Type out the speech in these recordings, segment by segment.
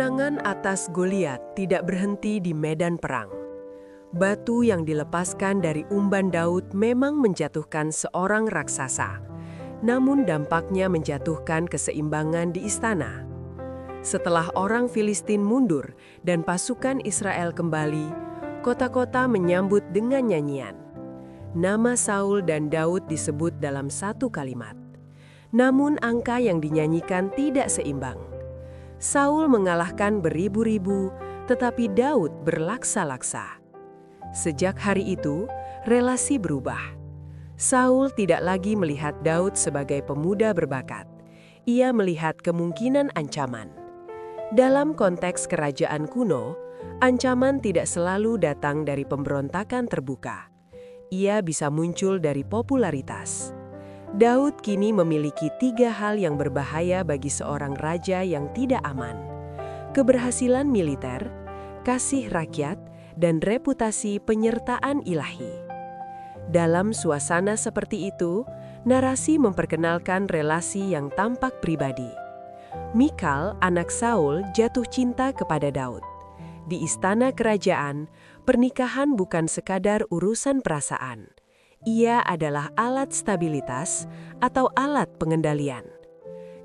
Kemenangan atas Goliat tidak berhenti di medan perang. Batu yang dilepaskan dari umban Daud memang menjatuhkan seorang raksasa, namun dampaknya menjatuhkan keseimbangan di istana. Setelah orang Filistin mundur dan pasukan Israel kembali, kota-kota menyambut dengan nyanyian. Nama Saul dan Daud disebut dalam satu kalimat. Namun angka yang dinyanyikan tidak seimbang. Saul mengalahkan beribu-ribu, tetapi Daud berlaksa-laksa. Sejak hari itu, relasi berubah. Saul tidak lagi melihat Daud sebagai pemuda berbakat. Ia melihat kemungkinan ancaman. Dalam konteks kerajaan kuno, ancaman tidak selalu datang dari pemberontakan terbuka. Ia bisa muncul dari popularitas. Daud kini memiliki 3 hal yang berbahaya bagi seorang raja yang tidak aman: keberhasilan militer, kasih rakyat, dan reputasi penyertaan ilahi. Dalam suasana seperti itu, narasi memperkenalkan relasi yang tampak pribadi. Mikal, anak Saul, jatuh cinta kepada Daud. Di istana kerajaan, pernikahan bukan sekadar urusan perasaan. Ia adalah alat stabilitas atau alat pengendalian.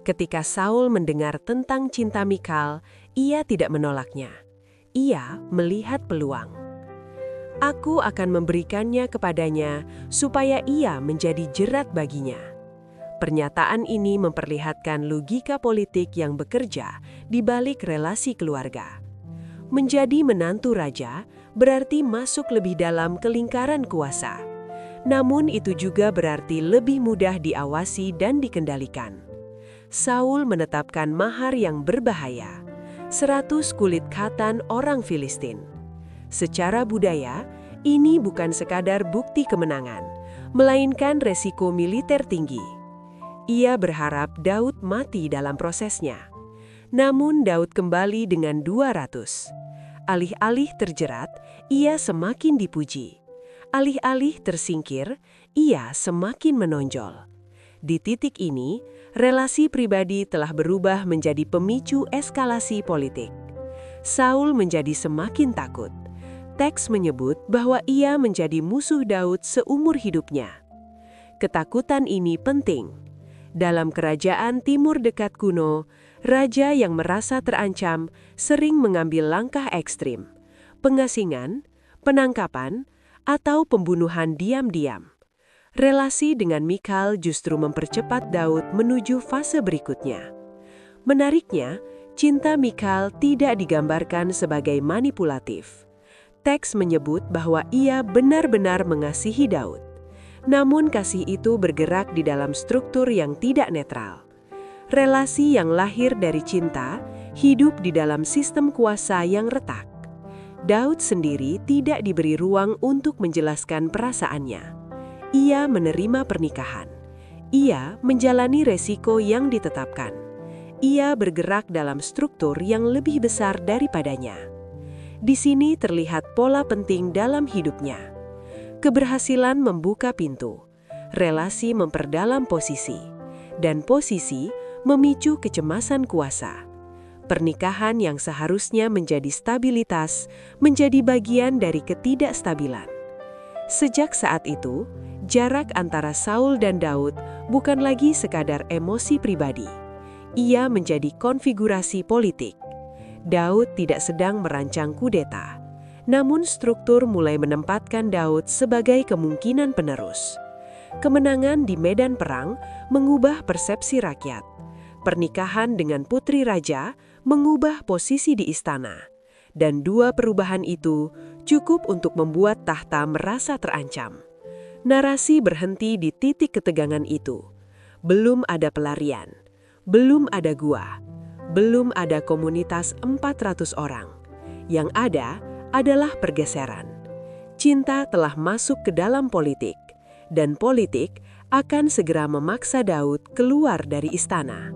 Ketika Saul mendengar tentang cinta Mikal, ia tidak menolaknya. Ia melihat peluang. Aku akan memberikannya kepadanya supaya ia menjadi jerat baginya. Pernyataan ini memperlihatkan logika politik yang bekerja di balik relasi keluarga. Menjadi menantu raja berarti masuk lebih dalam ke lingkaran kuasa. Namun itu juga berarti lebih mudah diawasi dan dikendalikan. Saul menetapkan mahar yang berbahaya, 100 kulit katan orang Filistin. Secara budaya, ini bukan sekadar bukti kemenangan, melainkan resiko militer tinggi. Ia berharap Daud mati dalam prosesnya. Namun Daud kembali dengan 200. Alih-alih terjerat, ia semakin dipuji. Alih-alih tersingkir, ia semakin menonjol. Di titik ini, relasi pribadi telah berubah menjadi pemicu eskalasi politik. Saul menjadi semakin takut. Teks menyebut bahwa ia menjadi musuh Daud seumur hidupnya. Ketakutan ini penting. Dalam kerajaan timur dekat kuno, raja yang merasa terancam sering mengambil langkah ekstrim: pengasingan, penangkapan, atau pembunuhan diam-diam. Relasi dengan Mikal justru mempercepat Daud menuju fase berikutnya. Menariknya, cinta Mikal tidak digambarkan sebagai manipulatif. Teks menyebut bahwa ia benar-benar mengasihi Daud. Namun kasih itu bergerak di dalam struktur yang tidak netral. Relasi yang lahir dari cinta hidup di dalam sistem kuasa yang retak. Daud sendiri tidak diberi ruang untuk menjelaskan perasaannya. Ia menerima pernikahan. Ia menjalani resiko yang ditetapkan. Ia bergerak dalam struktur yang lebih besar daripadanya. Di sini terlihat pola penting dalam hidupnya. Keberhasilan membuka pintu, relasi memperdalam posisi, dan posisi memicu kecemasan kuasa. Pernikahan yang seharusnya menjadi stabilitas, menjadi bagian dari ketidakstabilan. Sejak saat itu, jarak antara Saul dan Daud bukan lagi sekadar emosi pribadi. Ia menjadi konfigurasi politik. Daud tidak sedang merancang kudeta, namun struktur mulai menempatkan Daud sebagai kemungkinan penerus. Kemenangan di medan perang mengubah persepsi rakyat. Pernikahan dengan putri raja mengubah posisi di istana, dan 2 perubahan itu cukup untuk membuat tahta merasa terancam. Narasi berhenti di titik ketegangan itu. Belum ada pelarian, belum ada gua, belum ada komunitas 400 orang. Yang ada adalah pergeseran. Cinta telah masuk ke dalam politik, dan politik akan segera memaksa Daud keluar dari istana.